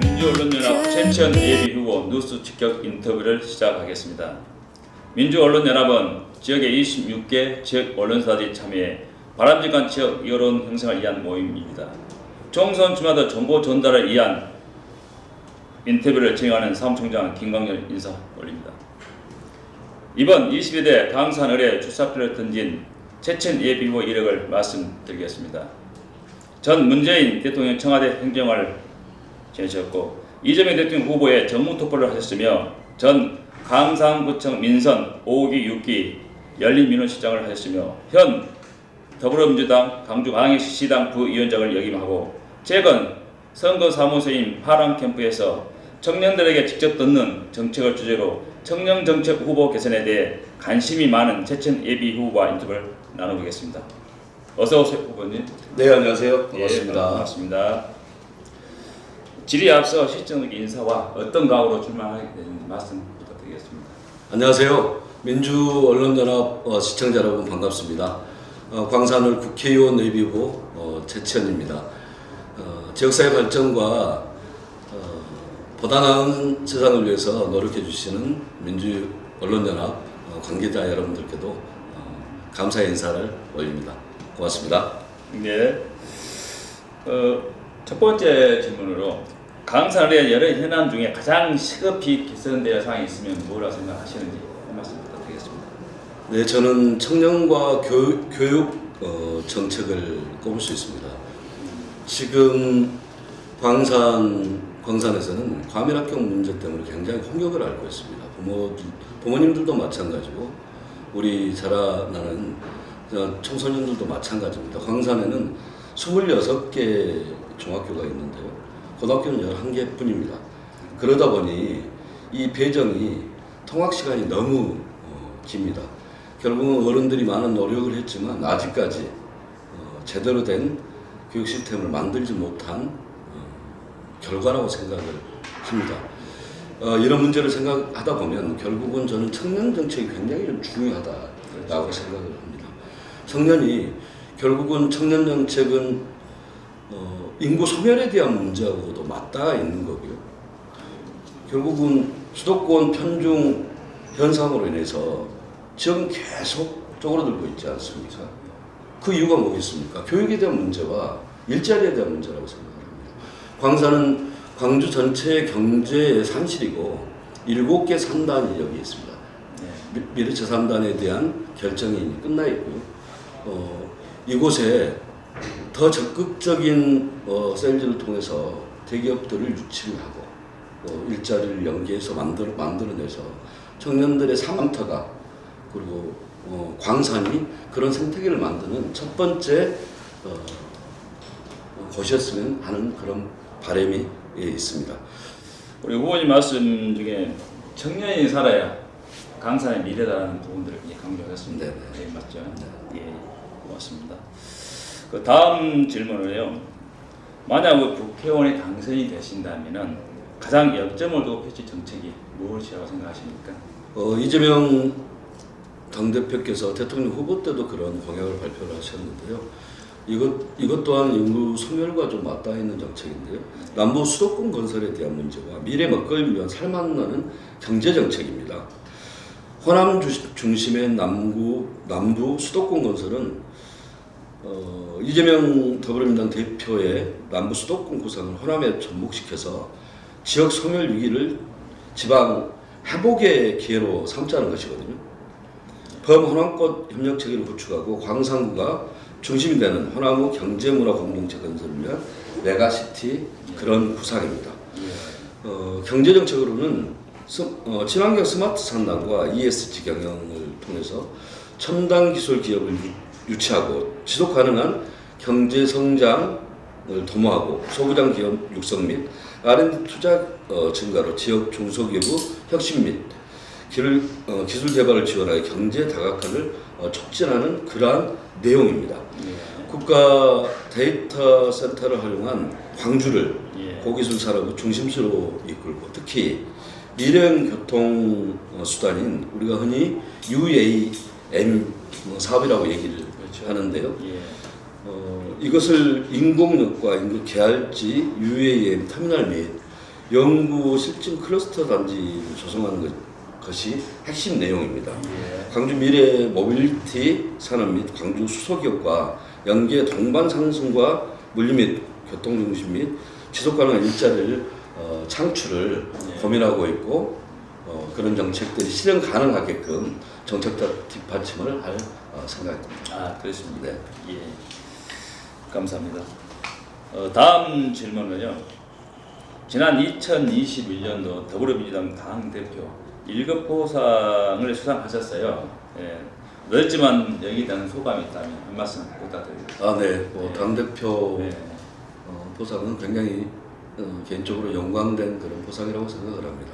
민주언론연합 최천 예비후보 뉴스 직격 인터뷰를 시작하겠습니다. 민주언론연합은 지역의 26개 지역 언론사들이 참여해 바람직한 지역 여론 형성을 위한 모임입니다. 총선 주마다 정보 전달을 위한 인터뷰를 진행하는 사무총장 김광열 인사 올립니다. 이번 22대 강산을에 출사표를 던진 최천 예비후보 이력을 말씀드리겠습니다. 전 문재인 대통령 청와대 행정관을 지내셨고 이재명 대통령 후보의 정무특보를 하셨으며 전 강산구청 민선 5기 6기 열린민원실장을 하셨으며 현 더불어민주당 강주 광역시당 부위원장을 역임하고 최근 선거사무소인 파랑캠프에서 청년들에게 직접 듣는 정책을 주제로 청년정책 후보 개선에 대해 관심이 많은 최천 예비후보와 인터뷰를 나눠보겠습니다. 어서오세요 후보님. 네, 안녕하세요. 반갑습니다. 예, 반갑습니다. 질의에 앞서 실정적 인사와 어떤 각오로 출마하게 되는지 말씀 부탁드리겠습니다. 안녕하세요. 민주언론연합 시청자 여러분 반갑습니다. 광산을 국회의원 예비후보 최천입니다. 지역사회 발전과 보다 나은 세상을 위해서 노력해 주시는 민주언론연합 관계자 여러분들께도 감사의 인사를 올립니다. 고맙습니다. 네. 첫 번째 질문으로 강산의 여러 현안 중에 가장 시급히 개선되어야 할 사항이 있으면 뭐라고 생각하시는지 한 말씀 부탁드리겠습니다. 네, 저는 청년과 교육 정책을 꼽을 수 있습니다. 지금 광산에서는 과밀학교 문제 때문에 굉장히 홍역을 앓고 있습니다. 부모님들도 마찬가지고 우리 자라나는 청소년들도 마찬가지입니다. 광산에는 26개 중학교가 있는데요. 고등학교는 11개뿐입니다. 그러다 보니 이 배정이 통학시간이 너무 깁니다. 결국은 어른들이 많은 노력을 했지만 아직까지 제대로 된 교육 시스템을 만들지 못한 결과라고 생각을 합니다. 이런 문제를 생각하다 보면 결국은 저는 청년 정책이 굉장히 좀 중요하다라고 생각을 합니다. 청년이 결국은 청년 정책은 인구 소멸에 대한 문제하고도 맞닿아 있는 거고요. 결국은 수도권 편중 현상으로 인해서 지역은 계속 쪼그라들고 있지 않습니까? 그 이유가 뭐겠습니까? 교육에 대한 문제와 일자리에 대한 문제라고 생각합니다. 광산은 광주 전체의 경제의 산실이고 7개 산단이 여기 있습니다. 미르처 산단에 대한 결정이 이미 끝나 있고요. 이곳에 더 적극적인 셀즈를 통해서 대기업들을 유치를 하고 일자리를 연계해서 만들어내서 청년들의 사망터가 그리고 광산이 그런 생태계를 만드는 첫 번째 곳이었으면 하는 그런 바람이 있습니다. 우리 후보님 말씀 중에 청년이 살아야 강산의 미래다라는 부분들을 강조하셨습니다. 네, 맞죠? 네, 고맙습니다. 그 다음 질문을요. 만약 국회의원이 당선이 되신다면은 가장 역점을 두고 펼칠 정책이 무엇이라고 생각하십니까? 이재명 당대표께서 대통령 후보 때도 그런 공약을 발표를 하셨는데요. 이것 또한 인구 소멸과 좀 맞닿아 있는 정책인데요. 남부 수도권 건설에 대한 문제와 미래 먹거리를 위한 살만나는 경제 정책입니다. 호남 중심의 남부 수도권 건설은 이재명 더불어민주당 대표의 남부 수도권 구상을 호남에 접목시켜서 지역 소멸 위기를 지방 회복의 기회로 삼자는 것이거든요. 범호남권 협력 체계를 구축하고 광산구가 중심이 되는 호남의 경제문화 공동체 건설을 위한 메가시티 그런 구상입니다. 경제정책으로는 친환경 스마트 산단과 ESG 경영을 통해서 첨단 기술 기업을 유치하고 지속 가능한 경제 성장을 도모하고 소부장 기업 육성 및 R&D 투자 증가로 지역 중소기업의 혁신 및 기술 개발을 지원하여 경제 다각화를 촉진하는 그러한 내용입니다. 국가 데이터 센터를 활용한 광주를 고기술 산업의 중심지로 이끌고 특히 미래형 교통 수단인 우리가 흔히 UAM 사업이라고 얘기를 하는데요. 이것을 인공역과 인구 계알지 UAM 터미널 및 연구 실증 클러스터 단지를 조성하는 것이 핵심 내용입니다. 예. 광주 미래 모빌리티 산업 및 광주 수소기업과 연계 동반 상승과 물류 및 교통 중심 및 지속 가능한 일자리를 창출을 예. 고민하고 있고 그런 정책들이 실현 가능하게끔 정책적 뒷받침을 할 생각입니다. 아, 그렇습니다. 네. 예. 감사합니다. 다음 질문은요. 지난 2021년도 더불어민주당 당대표 1급 보상을 수상하셨어요. 예. 늦지만 여기에 대한 소감이 있다면 한 말씀 부탁드립니다. 네. 당대표 네. 보상은 굉장히 개인적으로 영광된 그런 보상이라고 생각을 합니다.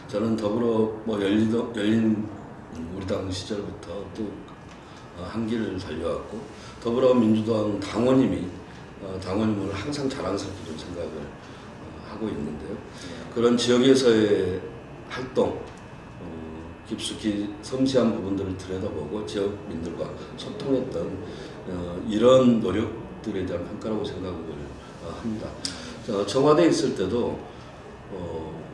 저는 더불어 열린 우리 당 시절부터 또 한 길을 달려왔고 더불어민주당 당원임을 항상 자랑스럽게 좀 생각을 하고 있는데요. 그런 지역에서의 활동, 깊숙이 섬세한 부분들을 들여다보고 지역민들과 소통했던 이런 노력들에 대한 평가라고 생각을 합니다. 청와대에 있을 때도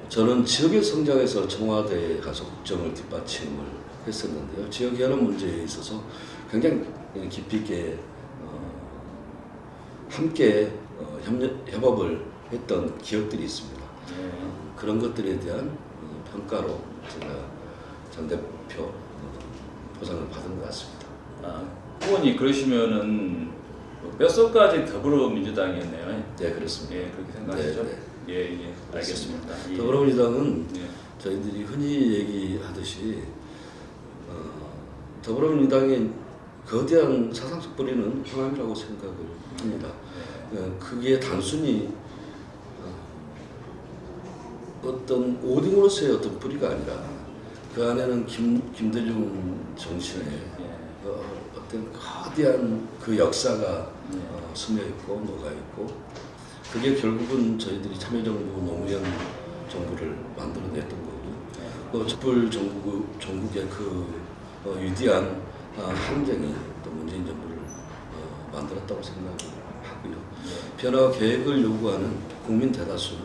저는 지역의 성장에서 청와대에 가서 국정을 뒷받침을 했었는데요. 지역 현안 문제에 있어서 굉장히 깊이 있게 함께 협업을 했던 기억들이 있습니다. 그런 것들에 대한 평가로 제가 전 대표 보상을 받은 것 같습니다. 후보님 그러시면은 뼛속까지 더불어민주당이었네요. 네, 그렇습니다. 예, 그렇게 생각하시죠? 네, 예, 알겠습니다. 예. 더불어민주당은 예. 저희들이 흔히 얘기하듯이 더불어민주당의 거대한 사상적 뿌리는 호남이라고 생각을 합니다. 그게 단순히 어떤 오딩으로서의 어떤 뿌리가 아니라 그 안에는 김대중 정신의 어떤 거대한 그 역사가 스며 있고 녹아 있고 그게 결국은 저희들이 참여정부 노무현 정부를 만들어냈던 거고 촛불 전국의 그 위대한 항쟁이 또 문재인 정부를 만들었다고 생각을 하고요. 변화 계획을 요구하는 국민 대다수는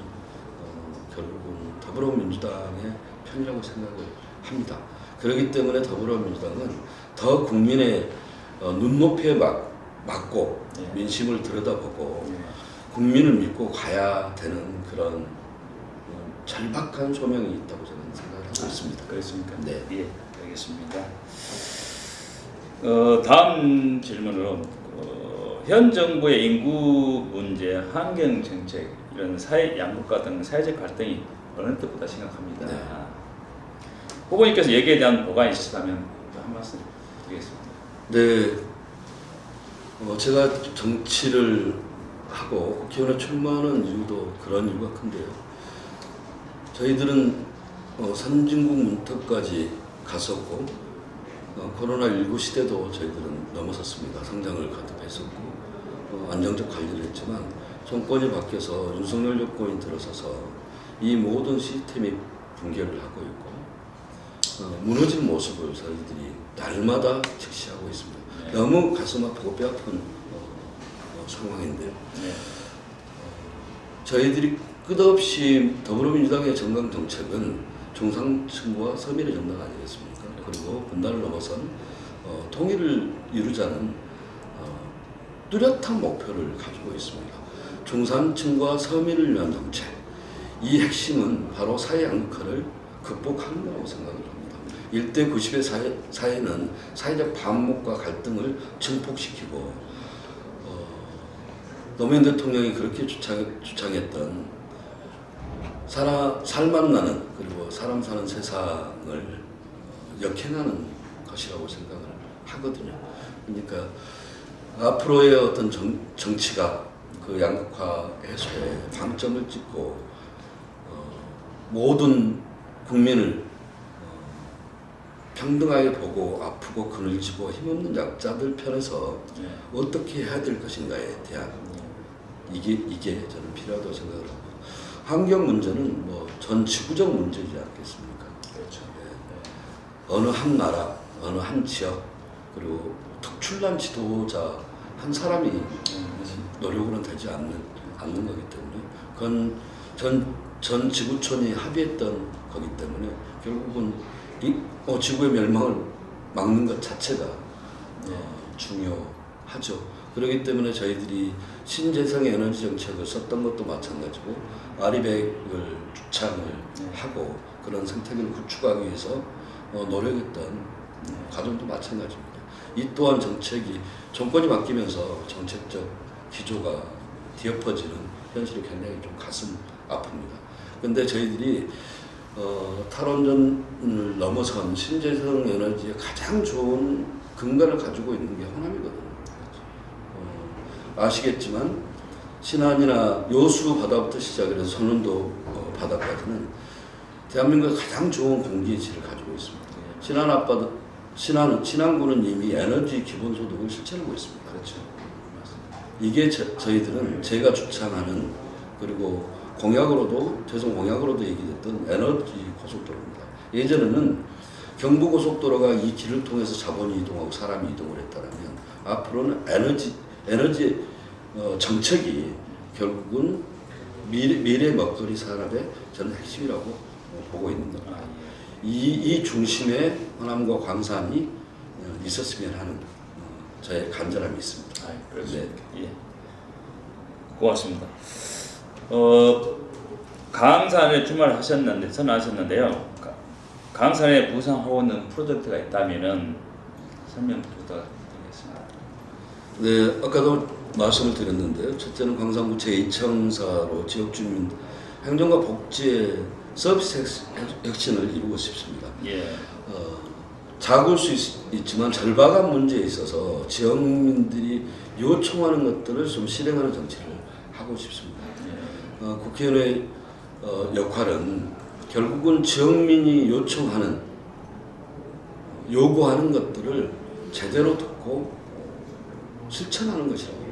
결국은 더불어민주당의 편이라고 생각을 합니다. 그렇기 때문에 더불어민주당은 더 국민의 눈높이에 맞고 민심을 들여다보고 국민을 믿고 가야 되는 그런 절박한 소명이 있다고 저는 생각하고 있습니다. 그렇습니까? 네. 예, 알겠습니다. 다음 질문으로 현 정부의 인구 문제, 환경 정책 이런 사회 양극화 등 사회적 갈등이 어느 때보다 심각합니다. 네. 후보님께서 여기에 대한 보관이 있으시다면 한 말씀 드리겠습니다. 네, 제가 정치를 하고 국회의원에 출마하는 이유도 그런 이유가 큰데요. 저희들은 선진국 문턱까지 갔었고 코로나19 시대도 저희들은 넘어섰습니다. 성장을 거듭했었고 안정적 관리를 했지만 정권이 바뀌어서 윤석열 정권이 들어서서 이 모든 시스템이 붕괴를 하고 있고 무너진 모습을 저희들이 날마다 직시하고 있습니다. 네. 너무 가슴 아프고 뼈 아픈 상황인데요. 네. 저희들이 끝없이 더불어민주당의 정강 정책은 중상층과 서민의 정당 아니겠습니까? 그리고 분단을 넘어선 통일을 이루자는 뚜렷한 목표를 가지고 있습니다. 중산층과 서민을 위한 정책, 이 핵심은 바로 사회 양극화를 극복하는 거라고 생각을 합니다. 1대 90의 사회는 사회적 반목과 갈등을 증폭시키고 노무현 대통령이 그렇게 주창했던 살만 나는 그리고 사람 사는 세상을 역행하는 것이라고 생각을 하거든요. 그러니까 앞으로의 어떤 정치가 그 양극화 해소에 방점을 찍고 모든 국민을 평등하게 보고 아프고 그늘지고 힘없는 약자들 편에서 어떻게 해야 될 것인가에 대한 이게 저는 필요하다고 생각을 하고 환경 문제는 뭐 전 지구적 문제이지 않겠습니까? 그렇죠. 어느 한 나라, 어느 한 지역 그리고 특출난 지도자의 한 사람이 노력으로는 되지 않는 거기 때문에 그건 전 지구촌이 합의했던 거기 때문에 결국은 지구의 멸망을 막는 것 자체가 중요하죠. 그렇기 때문에 저희들이 신재생 에너지 정책을 썼던 것도 마찬가지고 아리백을 주창을 하고 그런 생태계를 구축하기 위해서 노력했던 과정도 마찬가지입니다. 이 또한 정책이 정권이 바뀌면서 정책적 기조가 뒤엎어지는 현실이 굉장히 좀 가슴 아픕니다. 근데 저희들이 탈원전을 넘어선 신재생 에너지의 가장 좋은 근간을 가지고 있는 게 호남이거든요. 아시겠지만 신안이나 여수 바다부터 시작해서 선운도 바다까지는 대한민국의 가장 좋은 공기의 질을 가지고 있습니다. 신안군은 이미 에너지 기본소득을 실천하고 있습니다. 그렇죠. 이게 저희들은 제가 주창하는 그리고 대성 공약으로도 얘기됐던 에너지 고속도로입니다. 예전에는 경부고속도로가 이 길을 통해서 자본이 이동하고 사람이 이동을 했다면 앞으로는 에너지 정책이 결국은 미래 먹거리 산업의 저는 핵심이라고 보고 있는 겁니다. 이 중심에 호남과 광산이 있었으면 하는 저의 간절함이 있습니다. 그렇습니다. 네. 예. 고맙습니다. 강산에 선언하셨는데요. 강산에 부상하고 있는 프로젝트가 있다면은 설명 부탁드리겠습니다. 네, 아까도 말씀을 드렸는데요. 첫째는 광산구청 A청사로 지역주민 행정과 복지의 서비스 혁신을 이루고 싶습니다. 예. 작을 수 있지만 절박한 문제에 있어서 지역민들이 요청하는 것들을 좀 실행하는 정치를 하고 싶습니다. 국회의원의 역할은 결국은 지역민이 요구하는 것들을 제대로 듣고 실천하는 것이라고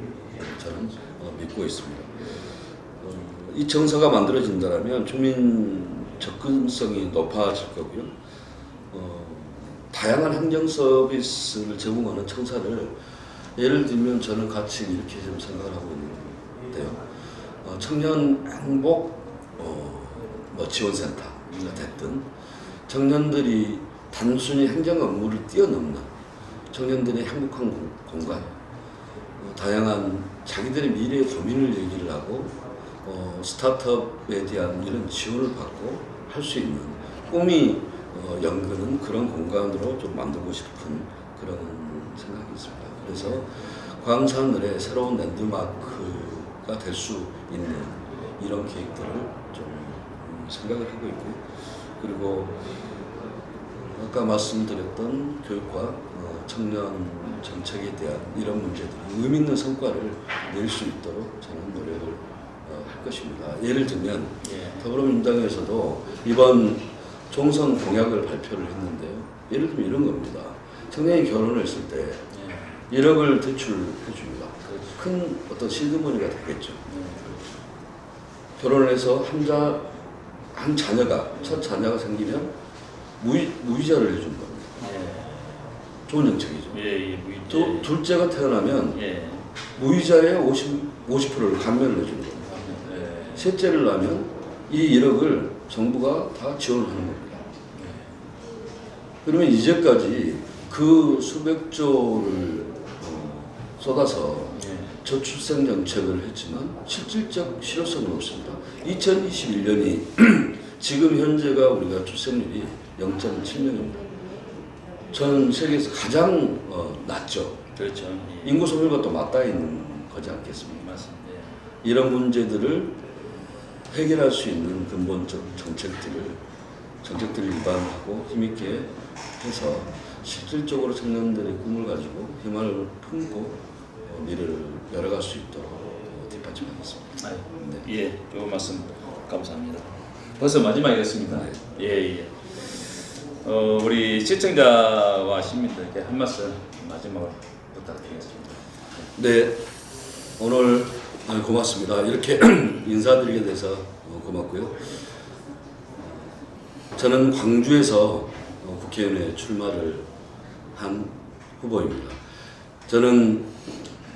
저는 믿고 있습니다. 이 정서가 만들어진다면 주민 접근성이 높아질 거고요. 다양한 행정 서비스를 제공하는 청사를 예를 들면 저는 같이 이렇게 좀 생각을 하고 있는데요. 청년 행복 지원센터가 됐든 청년들이 단순히 행정 업무를 뛰어넘는 청년들의 행복한 공간, 다양한 자기들의 미래의 고민을 얘기를 하고 스타트업에 대한 이런 지원을 받고 할 수 있는 꿈이 연근은 그런 공간으로 좀 만들고 싶은 그런 생각이 있습니다. 그래서 광산을의 새로운 랜드마크가 될 수 있는 이런 계획들을 좀 생각을 하고 있고요. 그리고 아까 말씀드렸던 교육과 청년 정책에 대한 이런 문제들이 의미 있는 성과를 낼 수 있도록 저는 노력을 할 것입니다. 예를 들면 더불어민주당에서도 이번 총선 공약을 발표를 했는데요. 예를 들면 이런 겁니다. 청년이 결혼을 했을 때 1억을 대출해 줍니다. 큰 어떤 시드머니가 되겠죠. 결혼을 해서 첫 자녀가 생기면 무이자를 해준 겁니다. 좋은 정책이죠. 무이자. 둘째가 태어나면 무이자의 50%를 감면을 해준 겁니다. 셋째를 낳으면 이 1억을 정부가 다 지원하는 겁니다. 그러면 이제까지 그 수백 조를 쏟아서 저출생 정책을 했지만 실질적 실효성은 없습니다. 2021년이 지금 현재가 우리가 출생률이 0.7명입니다. 전 세계에서 가장 낮죠. 그렇죠. 인구 소멸과 또 맞닿아 있는 거지 않겠습니까? 맞습니다. 이런 문제들을 해결할 수 있는 근본적 정책들을 입안하고 힘있게 해서 실질적으로 청년들의 꿈을 가지고 희망을 품고 미래를 열어갈 수 있도록 뒷받침하겠습니다. 예, 좋은 말씀 감사합니다. 벌써 마지막이었습니다. 예. 우리 시청자와 시민들께 한 말씀 마지막으로 부탁드리겠습니다. 네, 오늘 고맙습니다. 이렇게 인사드리게 돼서 고맙고요. 저는 광주에서 국회의원에 출마를 한 후보입니다. 저는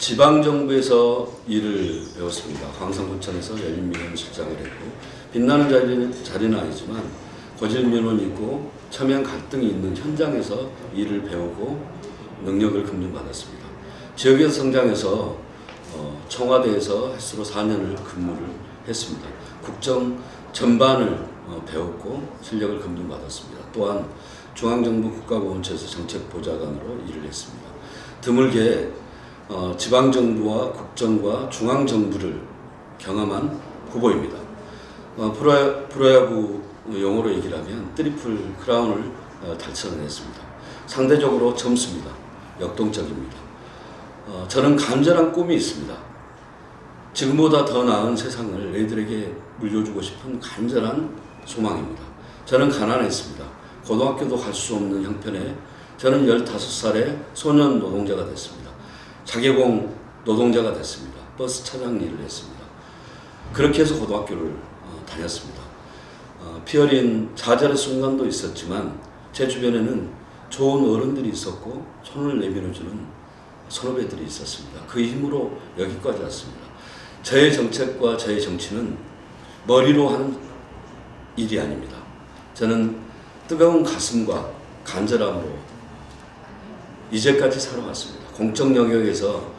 지방정부에서 일을 배웠습니다. 광산구청에서 연립민원실장을 했고 빛나는 자리는 아니지만 고질민원이 있고 첨예한 갈등이 있는 현장에서 일을 배우고 능력을 검증받았습니다. 지역에서 성장해서 청와대에서 햇수로 4년을 근무를 했습니다. 국정 전반을 배웠고 실력을 검증받았습니다. 또한 중앙정부 국가보훈처에서 정책보좌관으로 일을 했습니다. 드물게 지방정부와 국정과 중앙정부를 경험한 후보입니다. 프로야구 용어로 얘기를 하면 트리플 크라운을 달성했습니다. 상대적으로 젊습니다. 역동적입니다. 저는 간절한 꿈이 있습니다. 지금보다 더 나은 세상을 애들에게 물려주고 싶은 간절한 소망입니다. 저는 가난했습니다. 고등학교도 갈 수 없는 형편에 저는 15살에 소년 노동자가 됐습니다. 자개공 노동자가 됐습니다. 버스 차장 일을 했습니다. 그렇게 해서 고등학교를 다녔습니다. 피 어린 좌절의 순간도 있었지만 제 주변에는 좋은 어른들이 있었고 손을 내밀어주는 선후배들이 있었습니다. 그 힘으로 여기까지 왔습니다. 저의 정책과 저의 정치는 머리로 하는 일이 아닙니다. 저는 뜨거운 가슴과 간절함으로 이제까지 살아왔습니다. 공적 영역에서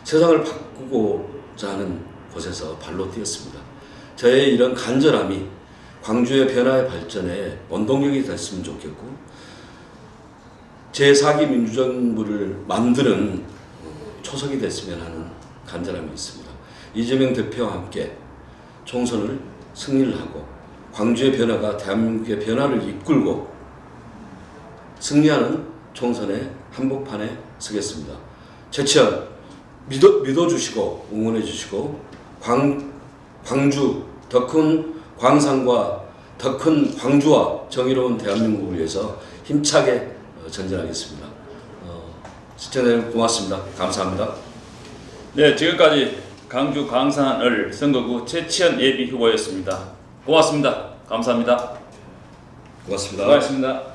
세상을 바꾸고자 하는 곳에서 발로 뛰었습니다. 저의 이런 간절함이 광주의 변화의 발전에 원동력이 됐으면 좋겠고 제4기 민주정부를 만드는 초석이 됐으면 하는 간절함이 있습니다. 이재명 대표와 함께 총선을 승리를 하고 광주의 변화가 대한민국의 변화를 이끌고 승리하는 총선의 한복판에 서겠습니다. 최치현 믿어주시고 응원해주시고 광주 더 큰 광산과 더 큰 광주와 정의로운 대한민국을 위해서 힘차게 전진하겠습니다. 시청자 여러분 고맙습니다. 감사합니다. 네, 지금까지 광주 광산을 선거구 최치현 예비 후보였습니다. 고맙습니다. 감사합니다. 고맙습니다. 수고하셨습니다.